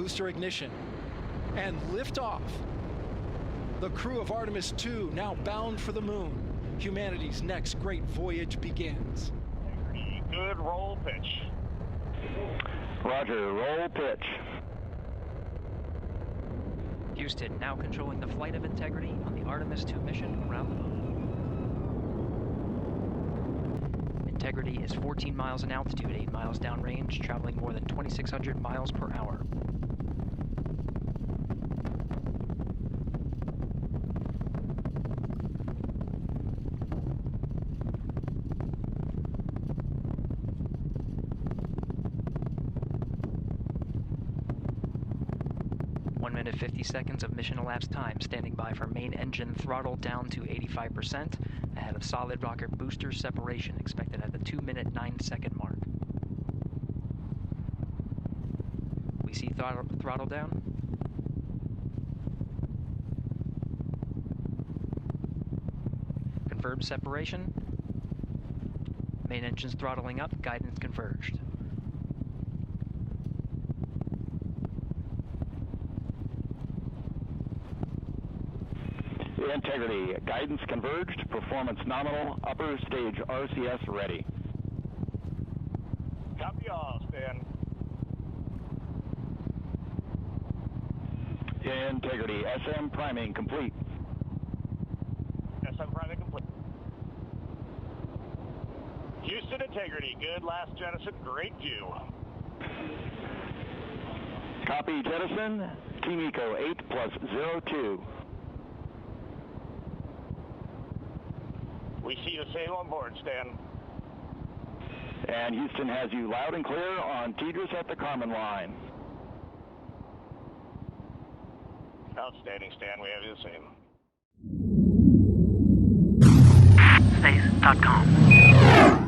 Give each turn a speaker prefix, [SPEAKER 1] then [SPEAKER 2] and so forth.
[SPEAKER 1] booster ignition, and liftoff. The crew of Artemis 2 now bound for the moon. Humanity's next great voyage begins.
[SPEAKER 2] Good roll pitch.
[SPEAKER 3] Roger, roll pitch.
[SPEAKER 4] Houston now controlling the flight of Integrity on the Artemis 2 mission around the moon. Integrity is 14 miles in altitude, 8 miles downrange, traveling more than 2,600 miles per hour. One minute 50 seconds of mission elapsed time, standing by for main engine throttle down to 85%, ahead of solid rocket booster separation expected at the 2-minute 9-second mark. We see throttle down. Confirmed separation. Main engines throttling up, guidance converged.
[SPEAKER 3] Integrity, guidance converged, performance nominal, upper stage RCS ready.
[SPEAKER 2] Copy all, Stan.
[SPEAKER 3] Integrity, SM priming complete.
[SPEAKER 2] SM priming complete. Houston Integrity, good last jettison, great view.
[SPEAKER 3] Copy jettison, Team Eco 8+02.
[SPEAKER 2] We see the same on board, Stan.
[SPEAKER 3] And Houston has you loud and clear on Tidris at the Carmen line.
[SPEAKER 2] Outstanding, Stan. We have you the same.
[SPEAKER 4] Space.com.